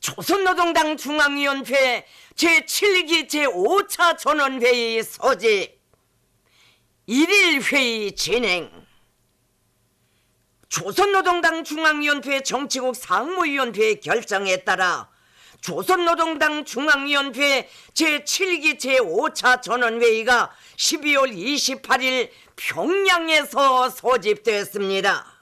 조선노동당 중앙위원회 제7기 제5차 전원회의 소집 1일 회의 진행. 조선노동당 중앙위원회 정치국 상무위원회 결정에 따라 조선노동당 중앙위원회 제7기 제5차 전원회의가 12월 28일 평양에서 소집되었습니다.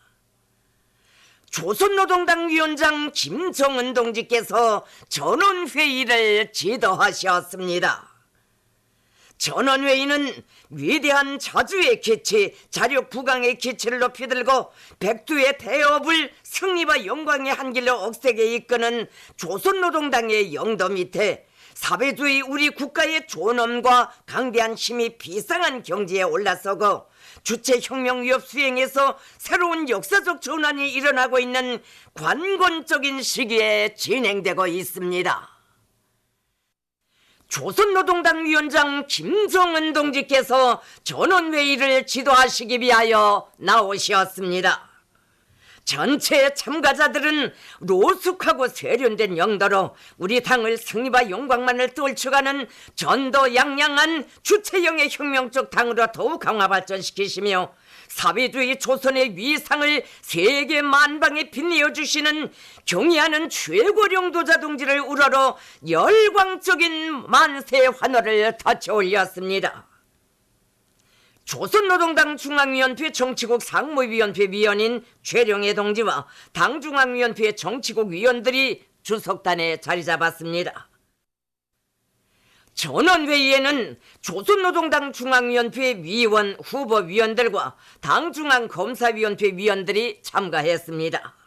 조선노동당 위원장 김정은 동지께서 전원회의를 지도하셨습니다. 전원회의는 위대한 자주의 기치, 자력 부강의 기치를 높이 들고 백두의 대업을 승리와 영광의 한 길로 억세게 이끄는 조선노동당의 영도 밑에 사회주의 우리 국가의 존엄과 강대한 힘이 비상한 경지에 올라서고 주체혁명 위협 수행에서 새로운 역사적 전환이 일어나고 있는 관건적인 시기에 진행되고 있습니다. 조선노동당 위원장 김정은 동지께서 전원회의를 지도하시기 위하여 나오셨습니다. 전체 참가자들은 노숙하고 세련된 영도로 우리 당을 승리와 영광만을 떨쳐가는 전도양양한 주체형의 혁명적 당으로 더욱 강화 발전시키시며 사회주의 조선의 위상을 세계 만방에 빛내어주시는 경의하는 최고領導자 동지를 우러러 열광적인 만세 환호를 터쳐 올렸습니다. 조선노동당 중앙위원회 정치국 상무위원회 위원인 최령해 동지와 당중앙위원회 정치국 위원들이 주석단에 자리 잡았습니다. 전원회의에는 조선노동당 중앙위원회 위원, 후보위원들과 당중앙검사위원회 위원들이 참가했습니다.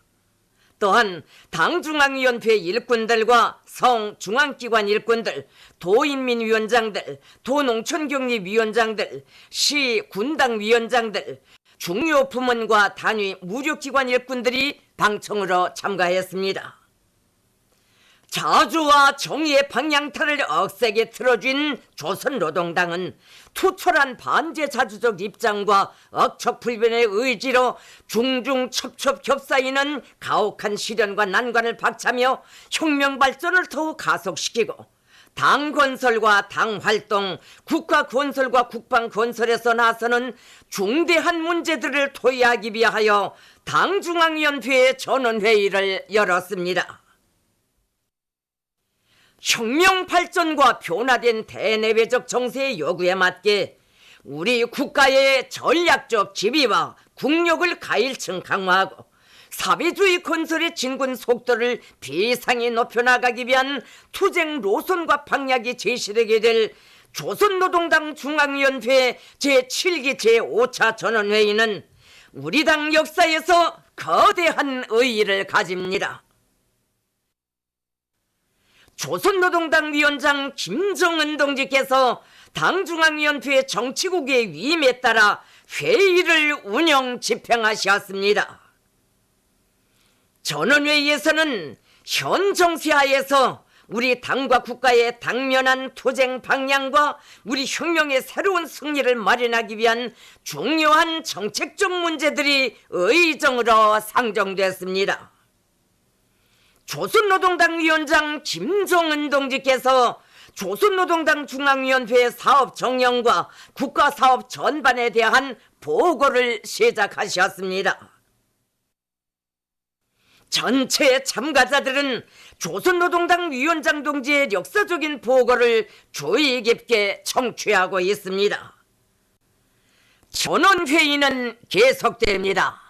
또한 당중앙위원회 일꾼들과 성중앙기관 일꾼들, 도인민위원장들, 도농촌격리위원장들, 시 군당위원장들, 중요 부문과 단위 무력기관 일꾼들이 방청으로 참가했습니다. 자주와 정의의 방향타를 억세게 틀어준 조선노동당은 투철한 반제자주적 입장과 억척불변의 의지로 중중첩첩 겹사이는 가혹한 시련과 난관을 박차며 혁명 발전을 더욱 가속시키고 당 건설과 당 활동, 국가 건설과 국방 건설에서 나서는 중대한 문제들을 토의하기 위하여 당중앙위원회의 전원회의를 열었습니다. 혁명 발전과 변화된 대내외적 정세의 요구에 맞게 우리 국가의 전략적 지위와 국력을 가일층 강화하고 사회주의 건설의 진군 속도를 비상히 높여나가기 위한 투쟁 노선과 방향이 제시되게 될 조선노동당 중앙위원회 제7기 제5차 전원회의는 우리 당 역사에서 거대한 의의를 가집니다. 조선노동당 위원장 김정은 동지께서 당중앙위원회 정치국의 위임에 따라 회의를 운영 집행하셨습니다. 전원회의에서는 현 정세하에서 우리 당과 국가의 당면한 투쟁 방향과 우리 혁명의 새로운 승리를 마련하기 위한 중요한 정책적 문제들이 의정으로 상정됐습니다. 조선노동당 위원장 김정은 동지께서 조선노동당 중앙위원회 사업 정령과 국가사업 전반에 대한 보고를 시작하셨습니다. 전체 참가자들은 조선노동당 위원장 동지의 역사적인 보고를 주의 깊게 청취하고 있습니다. 전원회의는 계속됩니다.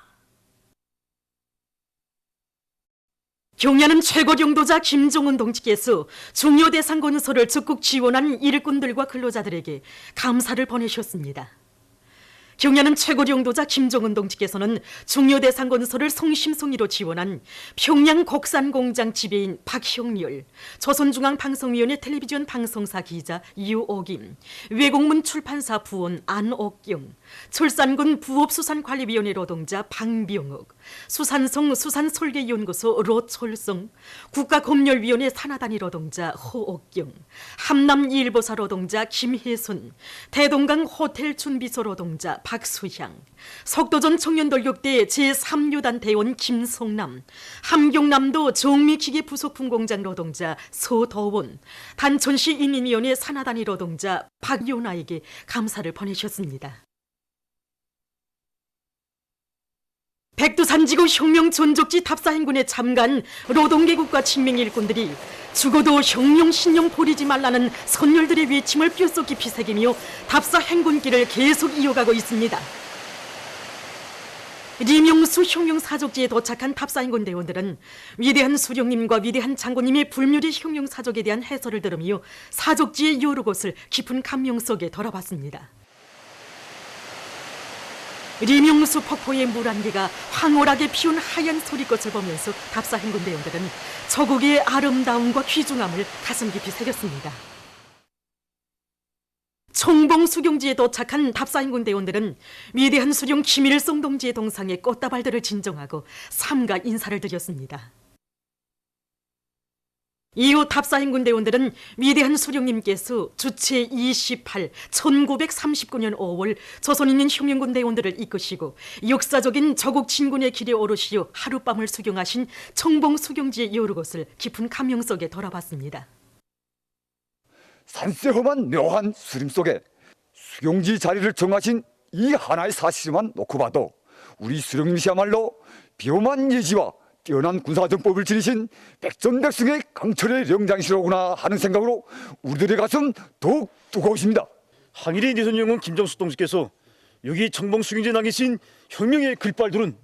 경야는 최고領導자 김정은 동지께서 중요 대상 건설을 적극 지원한 일꾼들과 근로자들에게 감사를 보내셨습니다. 경야는 최고領導자 김정은 동지께서는 중요 대상 건설을 성심성의로 지원한 평양 곡산공장 지배인 박형렬, 조선중앙방송위원회 텔레비전 방송사 기자 유옥임, 외국문 출판사 부원 안옥경, 철산군 부업수산관리위원회 노동자 방병욱, 수산성 수산설계연구소 로철성, 국가검열위원회 산하단위 노동자 호옥경, 함남일보사 노동자 김혜순, 대동강 호텔 준비소 노동자 박수향, 석도전 청년돌격대 제3유단 대원 김성남, 함경남도 정미기계 부속품 공장 노동자 소더원, 단천시 인민위원회 산하단위 노동자 박요나에게 감사를 보내셨습니다. 백두산지구 혁명전적지 답사행군에 참가한 노동계급과 친명일꾼들이 죽어도 혁명 신념 버리지 말라는 선열들의 외침을 뼛속 깊이 새기며 답사행군길을 계속 이어가고 있습니다. 리명수 혁명사족지에 도착한 답사행군 대원들은 위대한 수령님과 위대한 장군님의 불멸의 혁명사족에 대한 해설을 들으며 사족지의 여러 곳을 깊은 감명 속에 돌아봤습니다. 리명수 폭포의 물 한 개가 황홀하게 피운 하얀 소리꽃을 보면서 답사행군 대원들은 저국의 아름다움과 귀중함을 가슴 깊이 새겼습니다. 총봉 수경지에 도착한 답사행군 대원들은 위대한 수령 김일성 동지의 동상에 꽃다발들을 진정하고 삼가 인사를 드렸습니다. 이후 답사행군 대원들은 위대한 수령님께서 주체 28, 1939년 5월 조선인민 혁명군 대원들을 이끄시고 역사적인 저국 진군의 길에 오르시어 하룻밤을 수경하신 총봉 수경지의 여러 곳을 깊은 감명 속에 돌아봤습니다. 산세험한 묘한 수림 속에 수경지 자리를 정하신 이 하나의 사실만 놓고 봐도 우리 수령님이시야말로 비엄한 예지와 뛰어난 군사정법을 지니신 백전백승의 강철의 명장이시로구나 하는 생각으로 우리들의 가슴 더욱 뜨거우십니다. 항일의 내선영웅 김정숙 동지께서 여기 청봉 수경지에 남기신 혁명의 글발들은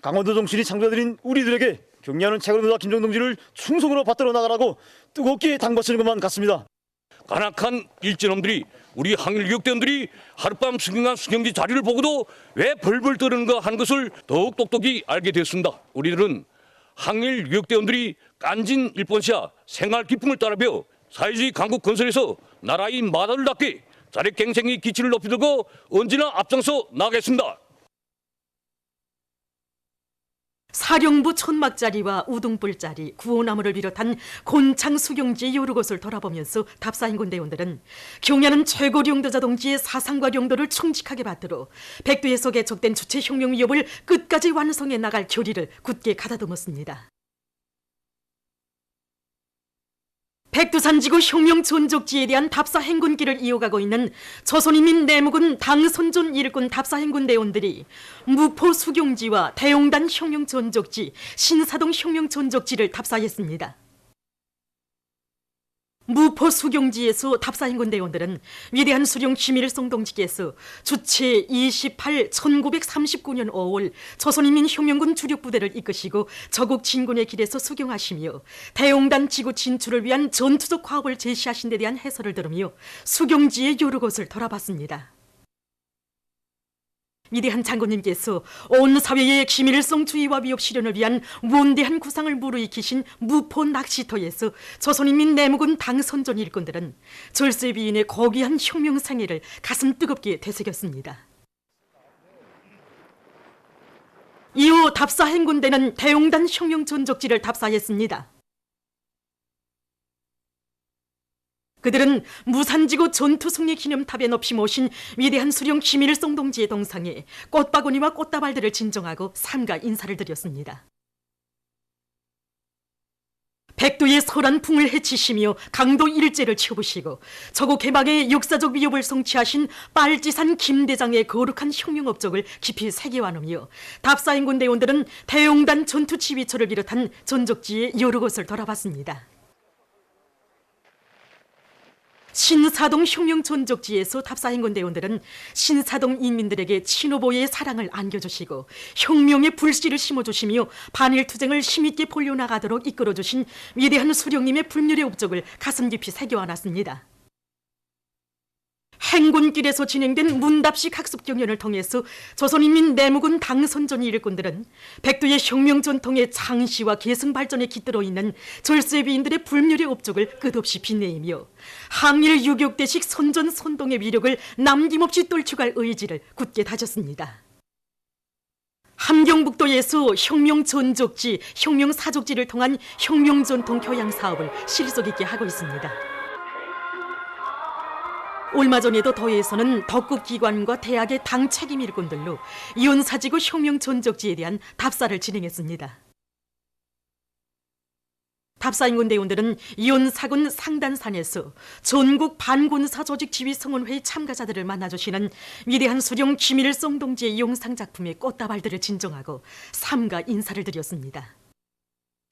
강원도 정신이 창조해드린 우리들에게 경례하는 최고령도다 김정 동지를 충성으로 받들어 나가라고 뜨겁게 당부하시는 것만 같습니다. 간악한 일진놈들이 우리 항일교육대원들이 하룻밤 수경한 수경지 자리를 보고도 왜 벌벌 떠는가 하는 것을 더욱 똑똑히 알게 되었습니다. 우리들은 항일교육대원들이 깐진 일본시아 생활 기풍을 따라 배워 사회주의 강국 건설에서 나라의 마다를 닦게 자력갱생의 기치를 높이 들고 언제나 앞장서 나가겠습니다. 사령부 천막자리와 우등불자리, 구호나무를 비롯한 곤창 수경지의 여러 곳을 돌아보면서 답사행군 대원들은 경야는 최고 령도자 동지의 사상과 령도를 충직하게 받들어 백두에 속에 적된 주체혁명 위협을 끝까지 완성해 나갈 결의를 굳게 가다듬었습니다. 백두산지구 혁명전적지에 대한 답사행군길을 이어가고 있는 조선인민 내무군 당선존 일군 답사행군 대원들이 무포 수경지와 대용단 혁명전적지, 신사동 혁명전적지를 답사했습니다. 무포 수경지에서 답사행군 대원들은 위대한 수령 김일성 동지께서 주체 28, 1939년 5월 조선인민 혁명군 주력부대를 이끄시고 저국 진군의 길에서 수경하시며 대용단 지구 진출을 위한 전투적 과업을 제시하신 데 대한 해설을 들으며 수경지의 여러 곳을 돌아봤습니다. 위대한 장군님께서 온 사회의 김일성 주의와 위협 실현을 위한 원대한 구상을 무르익히신 무포 낚시터에서 조선인민 내무군 당선전 일꾼들은 절세비인의 고귀한 혁명 생애를 가슴 뜨겁게 되새겼습니다. 이후 답사행군대는 대용단 혁명 전적지를 답사했습니다. 그들은 무산지구 전투승리 기념탑에 높이 모신 위대한 수령 김일성 동지의 동상에 꽃바구니와 꽃다발들을 진정하고 삼가 인사를 드렸습니다. 백두의 설한 풍을 헤치시며 강도 일제를 치우시고 저국 해방의 역사적 위협을 성취하신 빨지산 김대장의 거룩한 혁명 업적을 깊이 새겨와누며 답사행군 대원들은 대용단 전투지휘처를 비롯한 전적지의 여러 곳을 돌아봤습니다. 신사동 혁명전적지에서 답사행군 대원들은 신사동 인민들에게 친오보의 사랑을 안겨주시고 혁명의 불씨를 심어주시며 반일투쟁을 힘있게 벌려나가도록 이끌어주신 위대한 수령님의 불멸의 업적을 가슴 깊이 새겨안았습니다. 행군길에서 진행된 문답식 학습 경연을 통해서 조선인민 내무군 당선전 일꾼들은 백두의 혁명 전통의 창시와 계승 발전에 깃들어 있는 절세비인들의 불멸의 업적을 끝없이 빛내이며 항일 유격대식 선전 선동의 위력을 남김없이 떨쳐갈 의지를 굳게 다졌습니다. 함경북도에서 혁명 전적지, 혁명 사족지를 통한 혁명 전통 교양 사업을 실속 있게 하고 있습니다. 얼마 전에도 더해에서는 덕국기관과 대학의 당 책임 일꾼들로 이혼사지구 혁명 전적지에 대한 답사를 진행했습니다. 답사인군 대원들은 이혼사군 상단산에서 전국 반군사 조직 지휘 성원회의 참가자들을 만나주시는 위대한 수령 김일성 동지의 영상 작품의 꽃다발들을 진정하고 삼가 인사를 드렸습니다.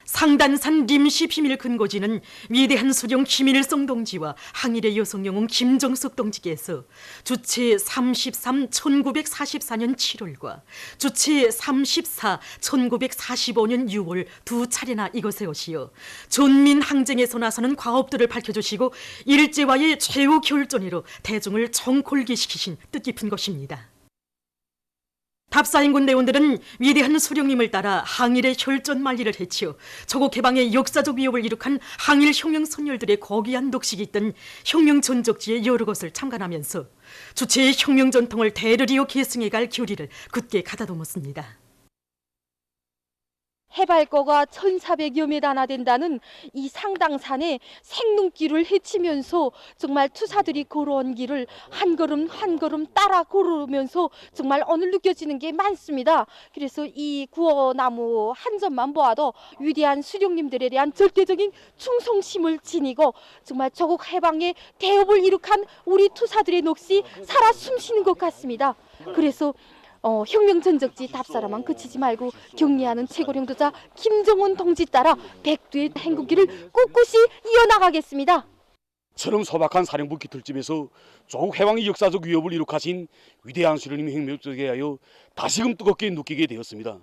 상단산 림시 비밀 근거지는 위대한 수령 김일성 동지와 항일의 여성 영웅 김정숙 동지께서 주체 33 1944년 7월과 주체 34 1945년 6월 두 차례나 이곳에 오시어 전민 항쟁에서 나서는 과업들을 밝혀주시고 일제와의 최후 결전으로 대중을 정골기시키신 뜻깊은 것입니다. 답사인군 대원들은 위대한 수령님을 따라 항일의 혈전 만리를 해치어 조국 해방의 역사적 위협을 이룩한 항일 혁명 선열들의 고귀한 녹식이 있던 혁명 전적지의 여러 곳을 참관하면서 주체의 혁명 전통을 대르리어 계승해갈 교리를 굳게 가다듬었습니다. 해발거가 1400여 메다나 된다는 이 상당산에 생눈길을 헤치면서 정말 투사들이 걸어온 길을 한 걸음 한 걸음 따라 걸으면서 정말 오늘 느껴지는 게 많습니다. 그래서 이 구어나무 한 점만 보아도 위대한 수령님들에 대한 절대적인 충성심을 지니고 정말 조국 해방의 대업을 이룩한 우리 투사들의 넋이 살아 숨쉬는 것 같습니다. 그래서 혁명 전적지 답사로만 그치지 말고 격려하는 최고령도자 김정은 동지 따라 백두의 행군길을 꿋꿋이 이어나가겠습니다. 처럼 소박한 사령부 깃털집에서 조국 해방의 역사적 위협을 이룩하신 위대한 수령님의 혁명에 대하여 다시금 뜨겁게 느끼게 되었습니다.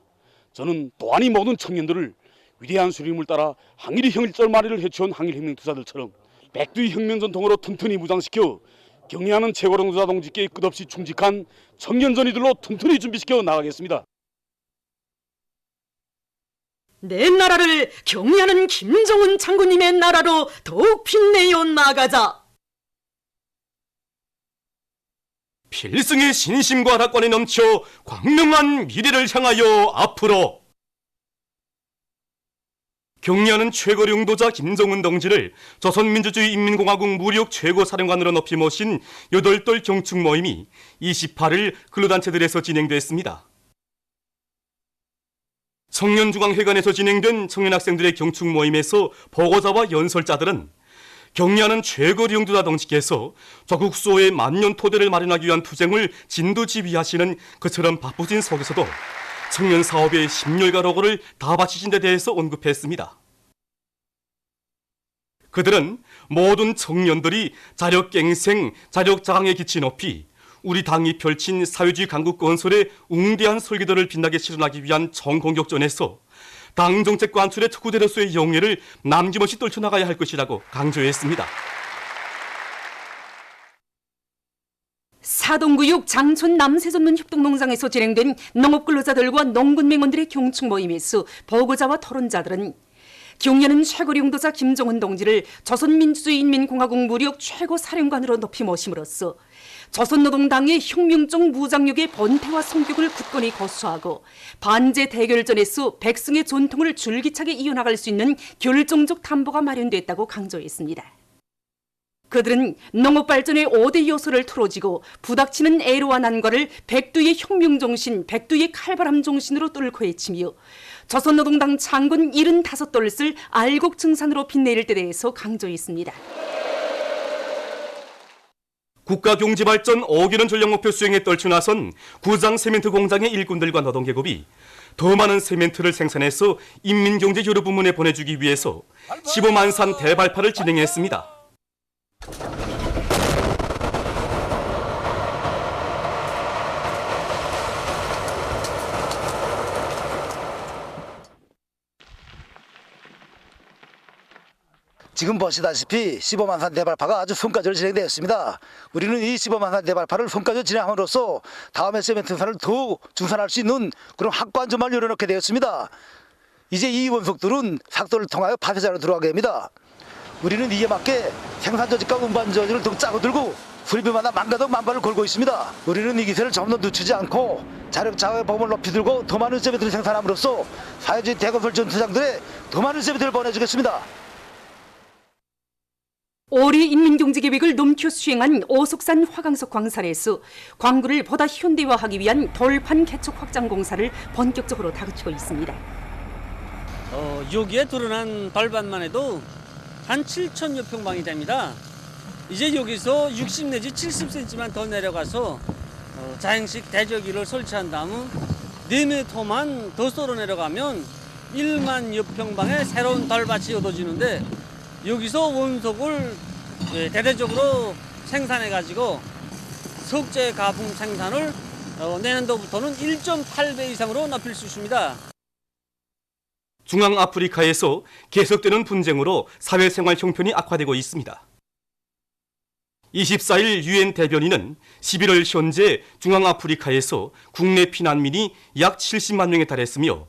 저는 또한 이 모든 청년들을 위대한 수령님을 따라 항일의 혈전 말이를 해치운 항일혁명 투사들처럼 백두의 혁명 전통으로 튼튼히 무장시켜 격려하는 최고령도자 동지께 끝없이 충직한 청년전이들로 튼튼히 준비시켜 나가겠습니다. 내 나라를 격려하는 김정은 장군님의 나라로 더욱 빛내어 나가자. 필승의 신심과 낙관이 넘쳐 광명한 미래를 향하여 앞으로 격려하는 최고령도자 김정은 동지를 조선민주주의 인민공화국 무력 최고사령관으로 높이 모신 8돌 경축 모임이 28일 근로단체들에서 진행됐습니다. 청년중앙회관에서 진행된 청년학생들의 경축 모임에서 보고자와 연설자들은 격려하는 최고령도자 동지께서 조국 수호의 만년 토대를 마련하기 위한 투쟁을 진두지휘하시는 그처럼 바쁘신 속에서도 청년 사업의 심혈과 노고를 다 바치신 데 대해서 언급했습니다. 그들은 모든 청년들이 자력갱생, 자력자강의 기치 높이 우리 당이 펼친 사회주의 강국 건설의 웅대한 설계도를 빛나게 실현하기 위한 총공격전에서 당 정책 관철의 특구대로서의 영예를 남김없이 떨쳐나가야 할 것이라고 강조했습니다. 사동구육 장촌 남세전문 협동농장에서 진행된 농업근로자들과 농군맹원들의 경축 모임에서 보고자와 토론자들은 격려하는 최고령도자 김정은 동지를 조선민주주의인민공화국 무력 최고사령관으로 높이 모심으로써 조선노동당의 혁명적 무장력의 본태와 성격을 굳건히 고수하고 반제 대결전에서 백성의 전통을 줄기차게 이어나갈 수 있는 결정적 담보가 마련됐다고 강조했습니다. 그들은 농업발전의 5대 요소를 틀어지고 부닥치는 애로와 난과를 백두의 혁명정신, 백두의 칼바람 정신으로 뚫고 헤치며 조선노동당 창군 75돌을 알곡증산으로 빛내릴 때 대해서 강조했습니다. 국가경제발전 5개년 전략목표 수행에 떨쳐나선 구장 세멘트 공장의 일꾼들과 노동계급이 더 많은 세멘트를 생산해서 인민경제 여러 부문에 보내주기 위해서 15만 산 대발파를 진행했습니다. 지금 보시다시피 15만 산 대발파가 아주 성과적으로 진행되었습니다. 우리는 이 15만 산 대발파를 성과적으로 진행함으로써 다음에 세멘트 생산을 더욱 증산할 수 있는 그런 확고한 전망을 열어놓게 되었습니다. 이제 이 원석들은 삭도를 통하여 파쇄자로 들어가게 됩니다. 우리는 이에 맞게 생산 조직과 운반 조직을 더 짜고 들고 수리비마다 만가득 만발을 걸고 있습니다. 우리는 이 기세를 좀 더 늦추지 않고 자력자의 범을 높이 들고 더 많은 세멘트를 생산함으로써 사회주의 대건설 전투장들에 더 많은 세멘트를 보내주겠습니다. 올해 인민경제계획을 넘겨 수행한 오속산 화강석 광산에서 광구를 보다 현대화하기 위한 돌판 개척 확장 공사를 본격적으로 다그치고 있습니다. 여기에 드러난 돌판만 해도 한 7,000여 평방이 됩니다. 이제 여기서 60 내지 70cm만 더 내려가서 자행식 대저기를 설치한 다음 4m만 더 썰어 내려가면 1만여 평방의 새로운 돌밭이 얻어지는데, 여기서 원석을 대대적으로 생산해가지고 석재 가품 생산을 내년도부터는 1.8배 이상으로 높일 수 있습니다. 중앙아프리카에서 계속되는 분쟁으로 사회생활 형편이 악화되고 있습니다. 24일 유엔 대변인은 11월 현재 중앙아프리카에서 국내 피난민이 약 70만 명에 달했으며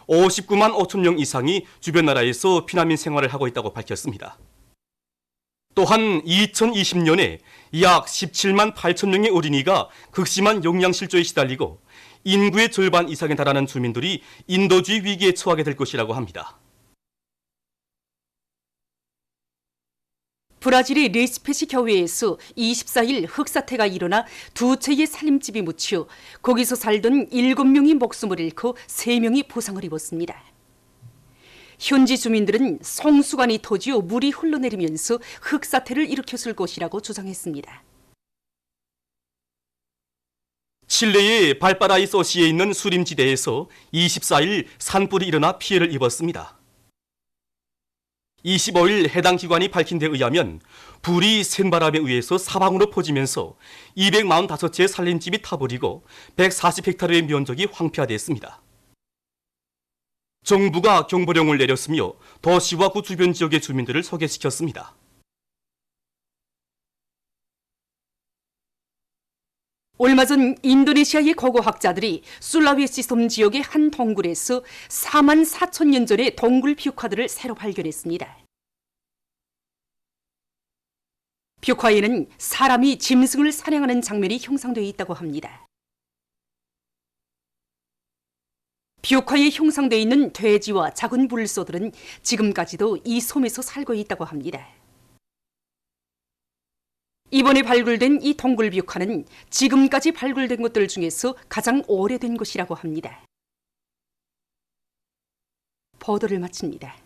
59만 5천 명 이상이 주변 나라에서 피난민 생활을 하고 있다고 밝혔습니다. 또한 2020년에 약 17만 8천 명의 어린이가 극심한 영양실조에 시달리고 인구의 절반 이상에 달하는 주민들이 인도주의 위기에 처하게 될 것이라고 합니다. 브라질의 레시페시 교회에서 24일 흙사태가 일어나 2채의 살림집이 묻혀 거기서 살던 7명이 목숨을 잃고 3명이 부상을 입었습니다. 현지 주민들은 성수관이 터지어 물이 흘러내리면서 흙사태를 일으켰을 것이라고 주장했습니다. 칠레의 발파라이소시에 있는 수림지대에서 24일 산불이 일어나 피해를 입었습니다. 25일 해당 기관이 밝힌 데 의하면 불이 센 바람에 의해서 사방으로 퍼지면서 245채의 살림집이 타버리고 140헥타르의 면적이 황폐화됐습니다. 정부가 경보령을 내렸으며 도시와 그 주변 지역의 주민들을 소개시켰습니다. 얼마 전 인도네시아의 고고학자들이 술라웨시 섬 지역의 한 동굴에서 4만 4천 년 전의 동굴 벽화들을 새로 발견했습니다. 벽화에는 사람이 짐승을 사냥하는 장면이 형상되어 있다고 합니다. 벽화에 형상되어 있는 돼지와 작은 불소들은 지금까지도 이 섬에서 살고 있다고 합니다. 이번에 발굴된 이 동굴 벽화는 지금까지 발굴된 것들 중에서 가장 오래된 것이라고 합니다. 보도를 마칩니다.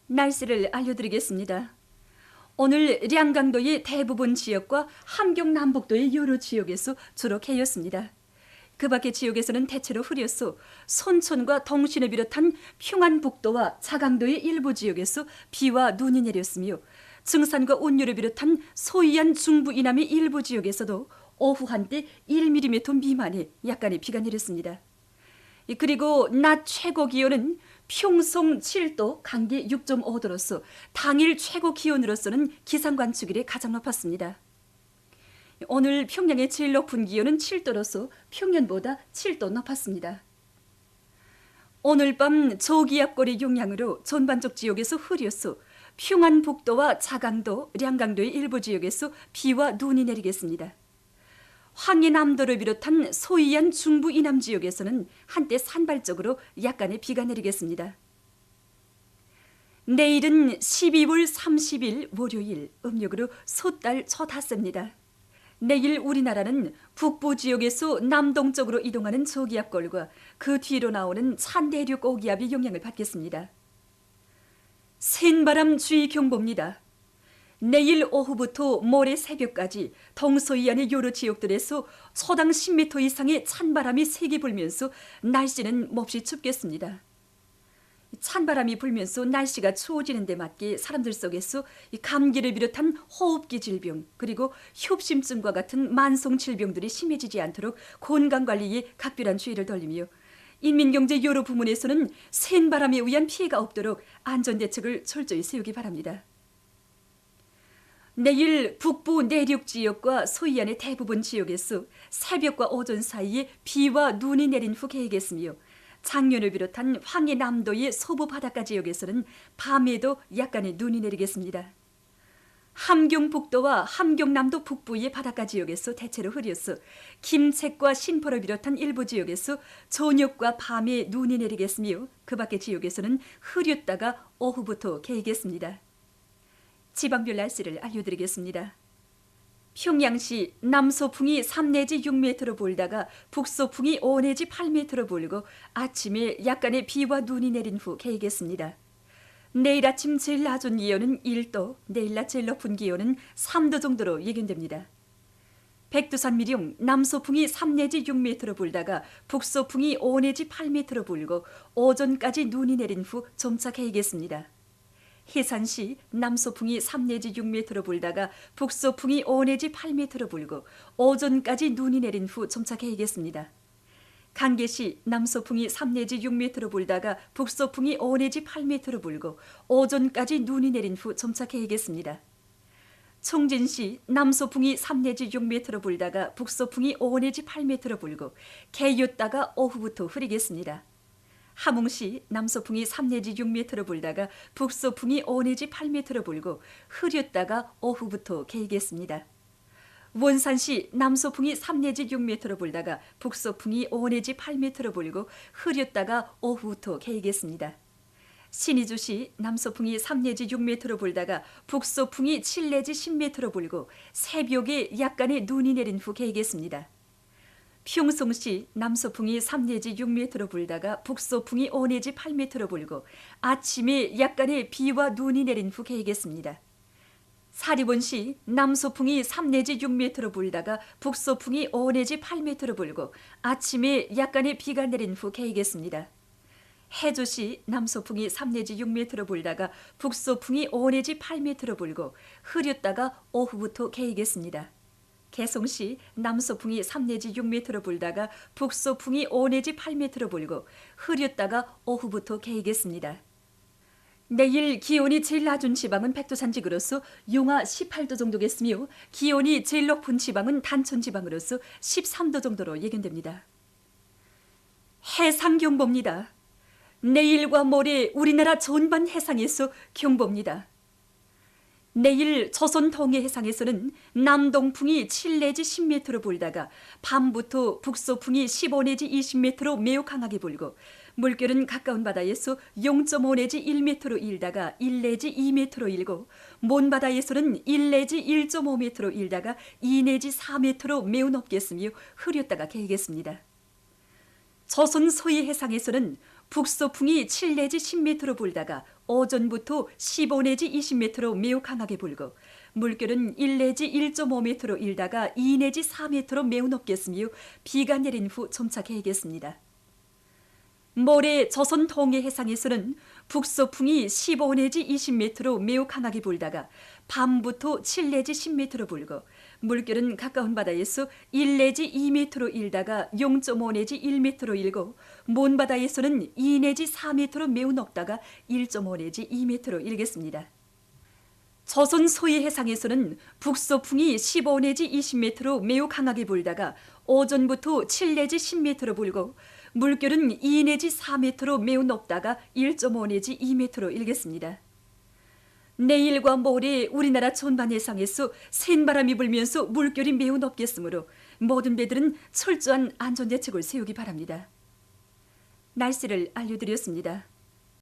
날씨를 알려드리겠습니다. 오늘 량강도의 대부분 지역과 함경 남북도의 여러 지역에서 주로 개였습니다. 그 밖의 지역에서는 대체로 흐렸소, 손천과 동신을 비롯한 평안북도와 자강도의 일부 지역에서 비와 눈이 내렸으며, 증산과 온유를 비롯한 소이안 중부 이남의 일부 지역에서도 오후 한때 1mm 미만의 약간의 비가 내렸습니다. 그리고 낮 최고 기온은 평송 7도, 강계 6.5도로서 당일 최고 기온으로서는 기상관측일에 가장 높았습니다. 오늘 평양의 제일 높은 기온은 7도로서 평년보다 7도 높았습니다. 오늘 밤 저기압골의 영향으로 전반적 지역에서 흐렸소, 평안북도와 자강도, 량강도의 일부 지역에서 비와 눈이 내리겠습니다. 황해남도를 비롯한 소이안 중부 이남 지역에서는 한때 산발적으로 약간의 비가 내리겠습니다. 내일은 12월 30일 월요일, 음력으로 솥달 초 닷새입니다. 내일 우리나라는 북부 지역에서 남동쪽으로 이동하는 저기압골과 그 뒤로 나오는 찬대륙 고기압의 영향을 받겠습니다. 센바람 주의 경보입니다. 내일 오후부터 모레 새벽까지 동서이안의 여러 지역들에서 초당 10m 이상의 찬바람이 세게 불면서 날씨는 몹시 춥겠습니다. 찬바람이 불면서 날씨가 추워지는 데 맞게 사람들 속에서 감기를 비롯한 호흡기 질병, 그리고 협심증과 같은 만성 질병들이 심해지지 않도록 건강관리에 각별한 주의를 돌리며, 인민경제 여러 부문에서는 센 바람에 의한 피해가 없도록 안전대책을 철저히 세우기 바랍니다. 내일 북부 내륙 지역과 소이안의 대부분 지역에서 새벽과 오전 사이에 비와 눈이 내린 후 개겠으며, 창년을 비롯한 황해남도의 소부 바닷가 지역에서는 밤에도 약간의 눈이 내리겠습니다. 함경북도와 함경남도 북부의 바닷가 지역에서 대체로 흐렸어 김책과 신포를 비롯한 일부 지역에서 저녁과 밤에 눈이 내리겠으며 그 밖의 지역에서는 흐렸다가 오후부터 개겠습니다. 지방별 날씨를 알려드리겠습니다. 평양시 남서풍이 3 내지 6m로 불다가 북서풍이 5 내지 8m로 불고 아침에 약간의 비와 눈이 내린 후 개겠습니다. 내일 아침 제일 낮은 기온은 1도, 내일 낮 제일 높은 기온은 3도 정도로 예견됩니다. 백두산 미령 남서풍이 3 내지 6m로 불다가 북서풍이 5 내지 8m로 불고 오전까지 눈이 내린 후 점차 개겠습니다. 해산시 남서풍이 3 내지 6m로 불다가 북서풍이 5 내지 8m로 불고 오전까지 눈이 내린 후 점차 개겠습니다. 강계시 남서풍이 3 내지 6m로 불다가 북서풍이 5 내지 8m로 불고 오전까지 눈이 내린 후 점차 개겠습니다. 청진시 남서풍이 3 내지 6m로 불다가 북서풍이 5 내지 8m로 불고 개였다가 오후부터 흐리겠습니다. 함흥시 남서풍이 3 내지 6m로 불다가 북서풍이 5 내지 8m로 불고 흐렸다가 오후부터 개겠습니다. 원산시 남서풍이 3 내지 6m로 불다가 북서풍이 5 내지 8m로 불고 흐렸다가 오후부터 개겠습니다. 신의주시 남서풍이 3 내지 6m로 불다가 북서풍이 7 내지 10m로 불고 새벽에 약간의 눈이 내린 후 개겠습니다. 평성시 남서풍이 3 내지 6m로 불다가 북서풍이 5 내지 8m로 불고 아침에 약간의 비와 눈이 내린 후 개겠습니다. 사리본시 남서풍이 3 내지 6m로 불다가 북서풍이 5 내지 8m로 불고 아침에 약간의 비가 내린 후 개겠습니다. 해주시 남서풍이 3 내지 6m로 불다가 북서풍이 5 내지 8m로 불고 흐렸다가 오후부터 개겠습니다. 개성시 남서풍이 3 내지 6m로 불다가 북서풍이 5 내지 8m로 불고 흐렸다가 오후부터 개겠습니다. 내일 기온이 제일 낮은 지방은 백두산 지구로서 용화 18도 정도겠으며 기온이 제일 높은 지방은 단천 지방으로서 13도 정도로 예견됩니다. 해상경보입니다. 내일과 모레 우리나라 전반 해상에서 경보입니다. 내일 조선 동해 해상에서는 남동풍이 7 내지 10m로 불다가 밤부터 북서풍이 15 내지 20m로 매우 강하게 불고 물결은 가까운 바다에서 0.5 내지 1m로 일다가 1 내지 2m로 일고 먼 바다에서는 1 내지 1.5m로 일다가 2 내지 4m로 매우 높겠으며 흐렸다가 개겠습니다. 조선 서해 해상에서는 북서풍이 7 내지 10m로 불다가 오전부터 15 내지 20m로 매우 강하게 불고 물결은 1 내지 1.5m로 일다가 2 내지 4m로 매우 높겠으며 비가 내린 후 점차 개겠습니다. 모레 조선 동해 해상에서는 북서풍이 15 내지 20m로 매우 강하게 불다가 밤부터 7 내지 10m로 불고 물결은 가까운 바다에서 1 내지 2m로 일다가 0.5 내지 1m로 일고 먼 바다에서는 2 내지 4m로 매우 높다가 1.5 내지 2m로 일겠습니다. 조선 서해 해상에서는 북서풍이 15 내지 20m로 매우 강하게 불다가 오전부터 7 내지 10m로 불고 물결은 2 내지 4m로 매우 높다가 1.5 내지 2m로 일겠습니다. 내일과 모레 우리나라 전반 해상에서 센바람이 불면서 물결이 매우 높겠으므로 모든 배들은 철저한 안전대책을 세우기 바랍니다. 날씨를 알려드렸습니다.